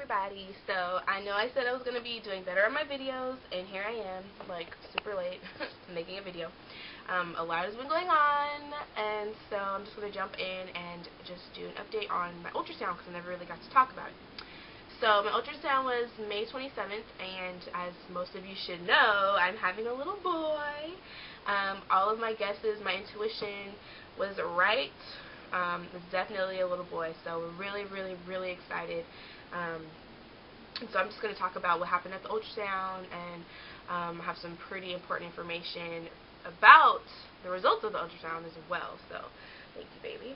everybody. So I know I said I was going to be doing better on my videos, and here I am, like super late, making a video. A lot has been going on, and so I'm just going to jump in and just do an update on my ultrasound because I never really got to talk about it. So my ultrasound was May 27th, and as most of you should know, I'm having a little boy. All of my guesses, my intuition was right. It's definitely a little boy, so we're really excited. So I'm just going to talk about what happened at the ultrasound and have some pretty important information about the results of the ultrasound as well. So thank you, baby.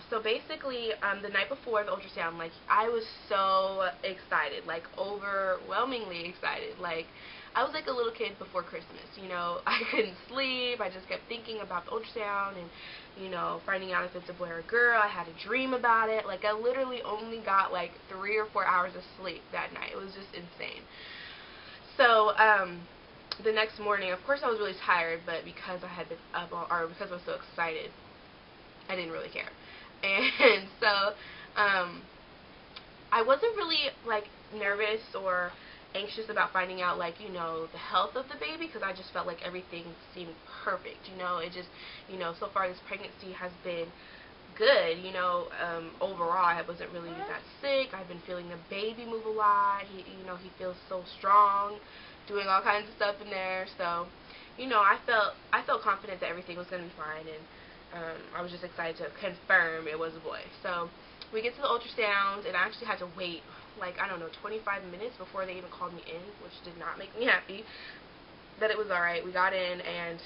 So basically, the night before the ultrasound, like, I was so excited, like, overwhelmingly excited. Like, I was like a little kid before Christmas, you know. I couldn't sleep. I just kept thinking about the ultrasound and, you know, finding out if it's a boy or a girl. I had a dream about it. Like, I literally only got, like, 3 or 4 hours of sleep that night. It was just insane. So, the next morning, of course I was really tired, but because I had been up all, or because I was so excited, I didn't really care. And so, I wasn't really, like, nervous or anxious about finding out, like, you know, the health of the baby, because I just felt like everything seemed perfect, you know. It just, you know, so far this pregnancy has been good, you know. Overall I wasn't really that sick. I've been feeling the baby move a lot. He, you know, he feels so strong, doing all kinds of stuff in there. So, you know, I felt confident that everything was going to be fine, and I was just excited to confirm it was a boy. So we get to the ultrasound, and I actually had to wait, like, I don't know, 25 minutes before they even called me in, which did not make me happy. But it was alright. We got in, and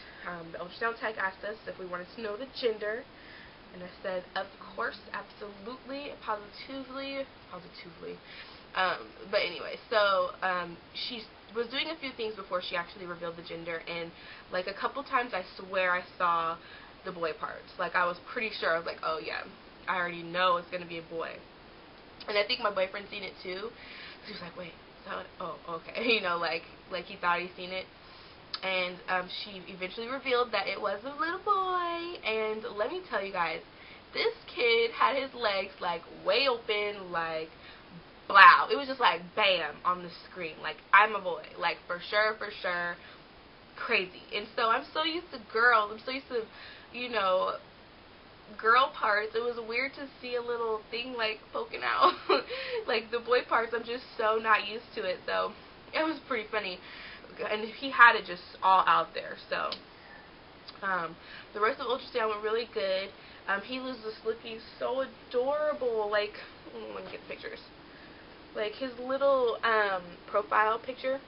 the ultrasound tech asked us if we wanted to know the gender. And I said, of course, absolutely, positively. But anyway, so she was doing a few things before she actually revealed the gender, and like a couple times I swear I saw the boy parts. Like, I was pretty sure. I was like, oh yeah, I already know it's going to be a boy. And I think my boyfriend seen it too. He was like, wait, oh, okay. You know, like he thought he'd seen it. And she eventually revealed that it was a little boy. And let me tell you guys, this kid had his legs, like, way open, like, wow. It was just like, bam, on the screen. Like, I'm a boy. Like, for sure. Crazy. And so I'm so used to girls. I'm so used to, you know, girl parts. It was weird to see a little thing, like, poking out. Like, the boy parts, I'm just so not used to it. So it was pretty funny. And he had it just all out there. So the rest of the ultrasound went really good. He was just looking so adorable. Like, let me get the pictures. Like, his little profile picture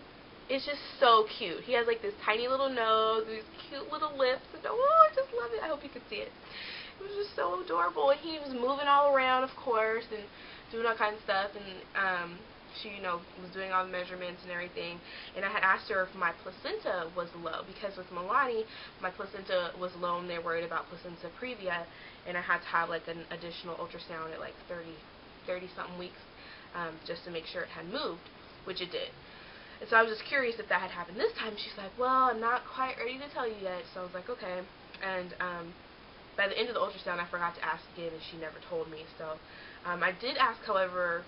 is just so cute. He has, like, this tiny little nose, these cute little lips, and oh, I just love it. I hope you could see it. It was just so adorable, and he was moving all around, of course, and doing all kinds of stuff, and she, you know, was doing all the measurements and everything, and I had asked her if my placenta was low, because with Milani, my placenta was low, and they're worried about placenta previa, and I had to have, like, an additional ultrasound at, like, 30-something weeks, just to make sure it had moved, which it did. And so I was just curious if that had happened this time. She's like, well, I'm not quite ready to tell you yet. So I was like, okay. And by the end of the ultrasound, I forgot to ask again, and she never told me. So I did ask, however,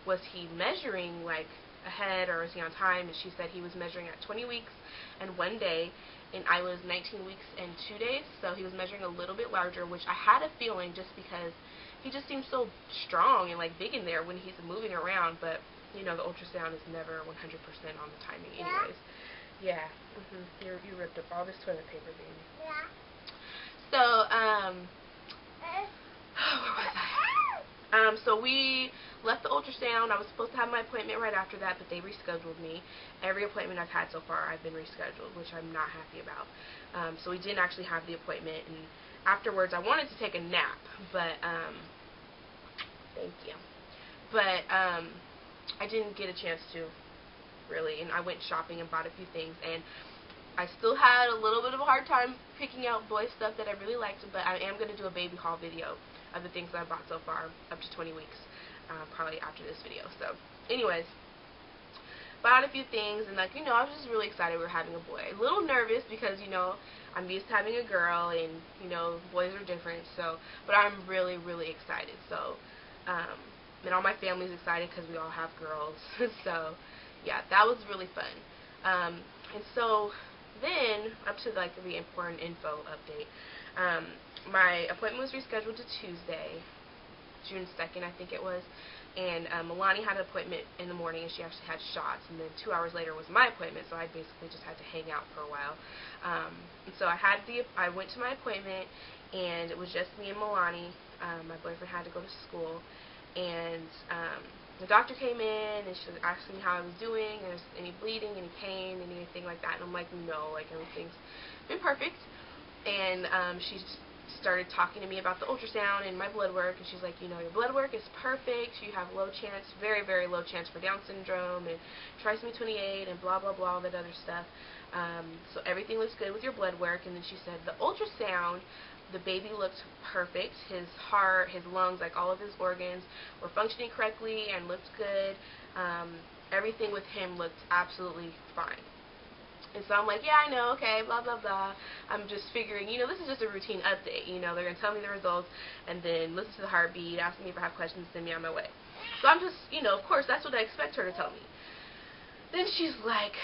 was he measuring, like, ahead, or was he on time? And she said he was measuring at 20 weeks and 1 day, and I was 19 weeks and 2 days. So he was measuring a little bit larger, which I had a feeling just because he just seems so strong and, like, big in there when he's moving around. But you know, the ultrasound is never 100% on the timing anyways. Yeah. You ripped up all this toilet paper, baby. Yeah. So, where was I? So we left the ultrasound. I was supposed to have my appointment right after that, but they rescheduled me. Every appointment I've had so far, I've been rescheduled, which I'm not happy about. So we didn't actually have the appointment, and afterwards I wanted to take a nap, but, thank you. But, I didn't get a chance to, really, and I went shopping and bought a few things, and I still had a little bit of a hard time picking out boy stuff that I really liked, but I am going to do a baby haul video of the things that I bought so far, up to 20 weeks, probably after this video. So, anyways, bought a few things, and, like, you know, I was just really excited we were having a boy. A little nervous because, you know, I'm used to having a girl, and, you know, boys are different, so, but I'm really excited. So, And all my family's excited because we all have girls. So, yeah, that was really fun. And so then, up to like the important info update, my appointment was rescheduled to Tuesday, June 2nd, I think it was. And Milani had an appointment in the morning, and she actually had shots. And then 2 hours later was my appointment, so I basically just had to hang out for a while. And so I went to my appointment, and it was just me and Milani. My boyfriend had to go to school, and the doctor came in, and she was asking me how I was doing, and is any bleeding, any pain, anything like that. And I'm like, no, like everything's been perfect. And she started talking to me about the ultrasound and my blood work, and she's like, you know, your blood work is perfect, you have low chance, very, very low chance for Down syndrome, and trisomy 28, and blah, blah, blah, all that other stuff. So everything looks good with your blood work. And then she said, the ultrasound, the baby looked perfect. His heart, his lungs, like all of his organs were functioning correctly and looked good. Everything with him looked absolutely fine. And so I'm like, yeah, I know, okay, blah, blah, blah. I'm just figuring, you know, this is just a routine update. You know, they're going to tell me the results and then listen to the heartbeat, ask me if I have questions, send me on my way. So I'm just, you know, of course, that's what I expect her to tell me. Then she's like,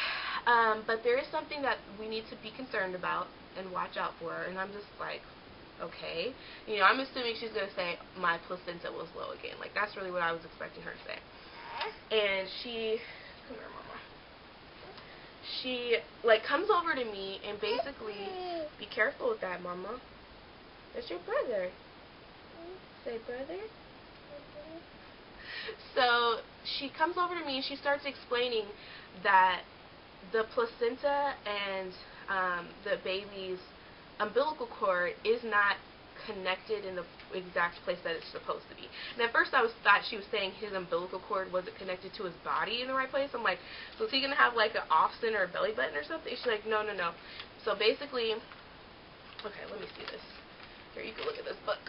but there is something that we need to be concerned about and watch out for. And I'm just like, okay. You know, I'm assuming she's going to say my placenta was low again. Like, that's really what I was expecting her to say. And she, come here, Mama. She, like, comes over to me and basically, be careful with that, Mama. That's your brother. Say, brother. So, she comes over to me and she starts explaining that the placenta and the baby's umbilical cord is not connected in the exact place that it's supposed to be. And at first I thought she was saying his umbilical cord wasn't connected to his body in the right place. I'm like, so is he going to have like an off-center belly button or something? She's like, no, no, no. So basically, okay, let me see this. Here, you can look at this book.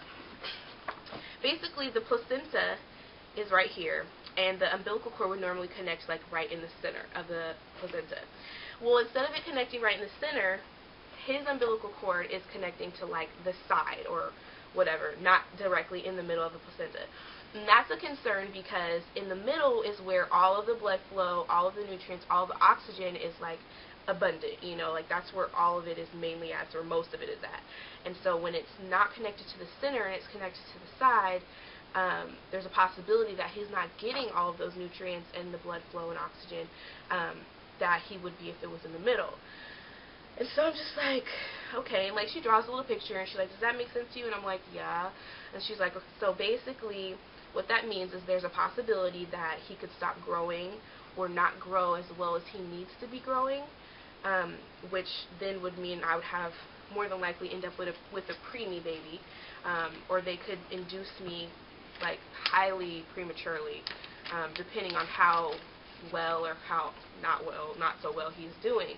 Basically, the placenta is right here, and the umbilical cord would normally connect like right in the center of the placenta. Well, instead of it connecting right in the center, his umbilical cord is connecting to like the side or whatever, not directly in the middle of the placenta. And that's a concern because in the middle is where all of the blood flow, all of the nutrients, all of the oxygen is like abundant, you know, like that's where all of it is mainly at, or most of it is at. And so when it's not connected to the center and it's connected to the side, there's a possibility that he's not getting all of those nutrients and the blood flow and oxygen that he would be if it was in the middle. And so I'm just like, okay, and like she draws a little picture and she's like, does that make sense to you? And I'm like, yeah. And she's like, so basically what that means is there's a possibility that he could stop growing or not grow as well as he needs to be growing, which then would mean I would have more than likely end up with a preemie baby, or they could induce me like highly prematurely, depending on how well or how not so well he's doing.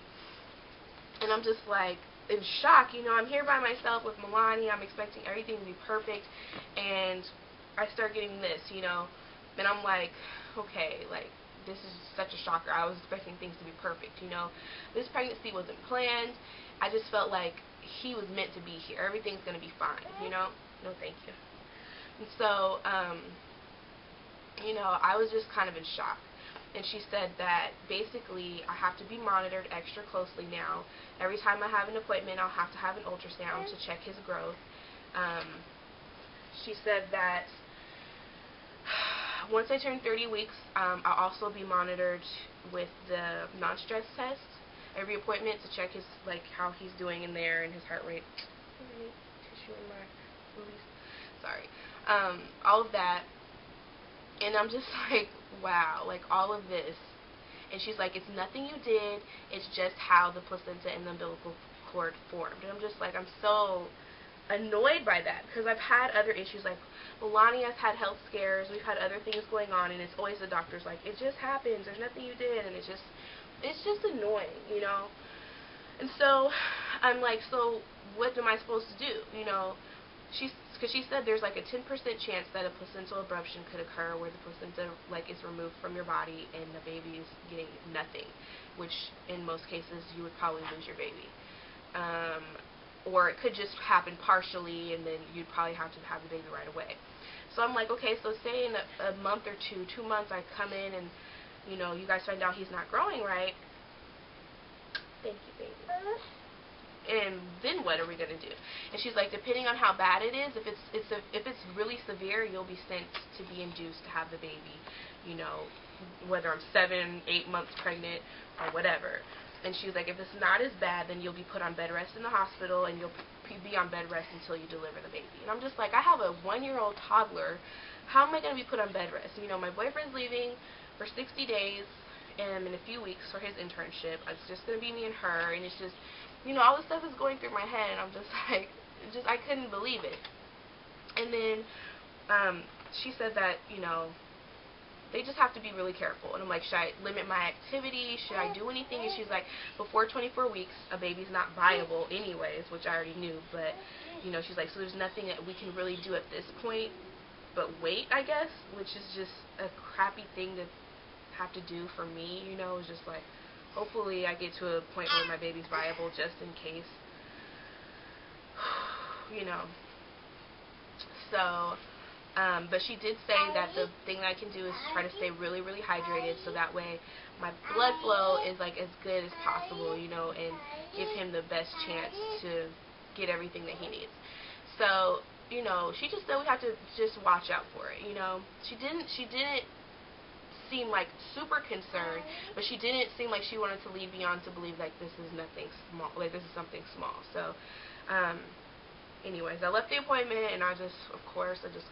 And I'm just like in shock, you know, I'm here by myself with Milani, I'm expecting everything to be perfect, and I start getting this, you know, and I'm like, okay, like, this is such a shocker. I was expecting things to be perfect, you know. This pregnancy wasn't planned. I just felt like he was meant to be here. Everything's going to be fine, you know. No, thank you. And so, you know, I was just kind of in shock. And she said that basically I have to be monitored extra closely now. Every time I have an appointment, I'll have to have an ultrasound to check his growth. She said that once I turn 30 weeks, I'll also be monitored with the non-stress test every appointment to check his, like, how he's doing in there and his heart rate. Tissue in my boobies. Sorry. All of that. And I'm just like, wow, like all of this. And she's like, it's nothing you did, it's just how the placenta and the umbilical cord formed. And I'm just like, I'm so annoyed by that because I've had other issues, like Milani has had health scares, we've had other things going on, and it's always the doctor's like, it just happens, there's nothing you did, and it's just annoying, you know. And so I'm like, so what am I supposed to do, you know? Because she said there's like a 10% chance that a placental abruption could occur where the placenta like is removed from your body and the baby is getting nothing, which in most cases you would probably lose your baby. Or it could just happen partially and then you'd probably have to have the baby right away. So I'm like, okay, so say in a month or 2 months, I come in and, you know, you guys find out he's not growing right. Thank you, baby. And then what are we gonna do? And she's like, depending on how bad it is, if it's really severe, you'll be sent to be induced to have the baby. You know, whether I'm 7, 8 months pregnant or whatever. And she was like, if it's not as bad, then you'll be put on bed rest in the hospital, and you'll be on bed rest until you deliver the baby. And I'm just like, I have a 1-year-old toddler. How am I going to be put on bed rest? You know, my boyfriend's leaving for 60 days in a few weeks for his internship. It's just going to be me and her, and it's just, you know, all this stuff is going through my head, and I'm just like, I couldn't believe it. And then she said that, you know, they just have to be really careful. And I'm like, should I limit my activity? Should I do anything? And she's like, before 24 weeks, a baby's not viable anyways, which I already knew. But, you know, she's like, so there's nothing that we can really do at this point but wait, I guess, which is just a crappy thing to have to do for me, you know. It's just like, hopefully I get to a point where my baby's viable just in case, you know. So, but she did say that the thing that I can do is try to stay really, really hydrated, so that way my blood flow is like as good as possible, you know, and give him the best chance to get everything that he needs. So, you know, she just said we have to just watch out for it, you know. She didn't seem like super concerned, but she didn't seem like she wanted to lead me on to believe like this is nothing small, like this is something small. So, anyways, I left the appointment, and I just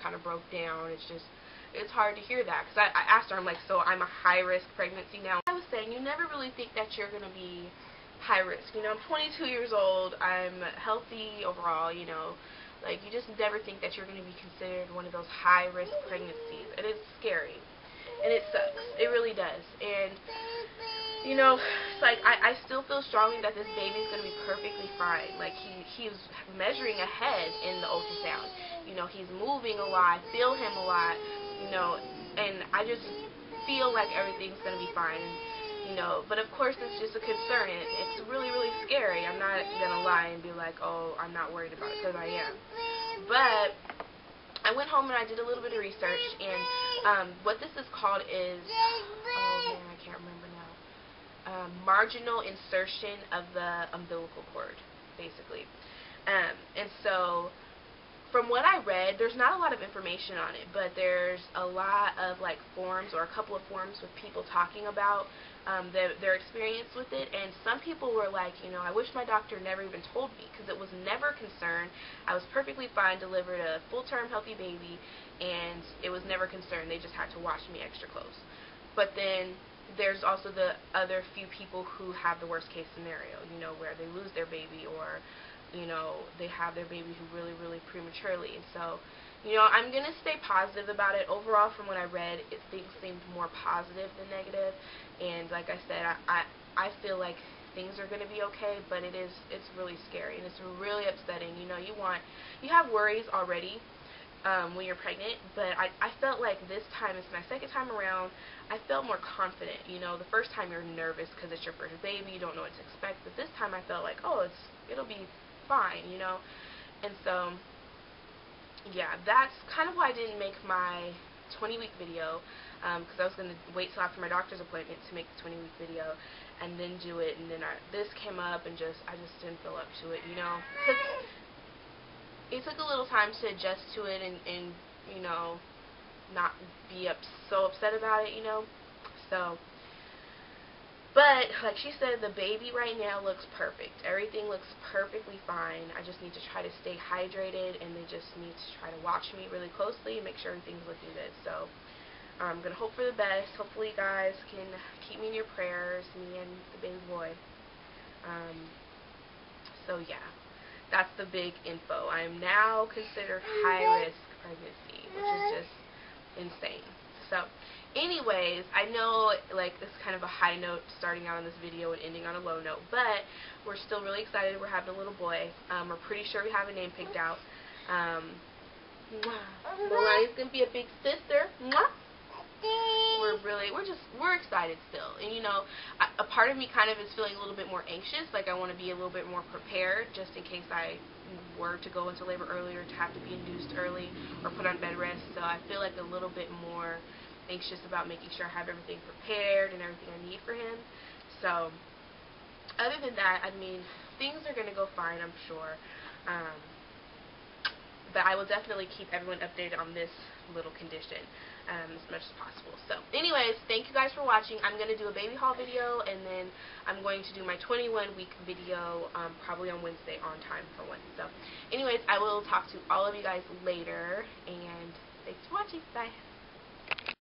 kind of broke down. It's hard to hear that, because I asked her, I'm like, so I'm a high-risk pregnancy now. I was saying, you never really think that you're going to be high-risk. You know, I'm 22 years old. I'm healthy overall, you know. Like, you just never think that you're going to be considered one of those high-risk pregnancies, and it's scary, and it sucks. It really does. And you know, it's like I still feel strongly that this baby's going to be perfectly fine. Like, he was measuring ahead in the ultrasound. You know, he's moving a lot. I feel him a lot, you know, and I just feel like everything's going to be fine. And, you know, but of course it's just a concern. It's really, really scary. I'm not going to lie and be like, oh, I'm not worried about it, because I am. But I went home and I did a little bit of research, and what this is called is, oh man, I can't remember now. Marginal insertion of the umbilical cord, basically. And so, from what I read, there's not a lot of information on it, but there's a lot of like forums, or a couple of forums with people talking about their experience with it. And some people were like, you know, I wish my doctor never even told me, because it was never a concern. I was perfectly fine, delivered a full-term healthy baby, and it was never a concern. They just had to watch me extra close. But then there's also the other few people who have the worst case scenario, you know, where they lose their baby, or, you know, they have their baby who really, really prematurely. And so, you know, I'm going to stay positive about it. Overall, from what I read, things seemed more positive than negative. And like I said, I feel like things are going to be okay, but it's really scary, and it's really upsetting. You know, you have worries already when you're pregnant, but I felt like this time, it's my second time around, I felt more confident. You know, the first time you're nervous because it's your first baby, you don't know what to expect, but this time I felt like, oh, it'll be fine, you know. And so, yeah, that's kind of why I didn't make my 20-week video, because I was going to wait till after my doctor's appointment to make the 20-week video and then do it, and then this came up, and I just didn't feel up to it, you know. It took a little time to adjust to it, and you know, not be so upset about it, you know. So, but like she said, the baby right now looks perfect. Everything looks perfectly fine. I just need to try to stay hydrated, and they just need to try to watch me really closely and make sure everything's looking good. So I'm going to hope for the best. Hopefully you guys can keep me in your prayers, me and the baby boy. So yeah, that's the big info. I am now considered high-risk pregnancy, which is just insane. So anyways, I know like this is kind of a high note starting out on this video and ending on a low note, but we're still really excited. We're having a little boy. We're pretty sure we have a name picked out. Milani's going to be a big sister. We're we're excited still. And, you know, a part of me kind of is feeling a little bit more anxious. Like, I want to be a little bit more prepared just in case I were to go into labor early or to have to be induced early or put on bed rest. So I feel like a little bit more anxious about making sure I have everything prepared and everything I need for him. So other than that, I mean, things are going to go fine, I'm sure. But I will definitely keep everyone updated on this little condition as much as possible. So anyways, thank you guys for watching. I'm going to do a baby haul video, and then I'm going to do my 21-week video probably on Wednesday on time for one. So anyways, I will talk to all of you guys later, and thanks for watching. Bye.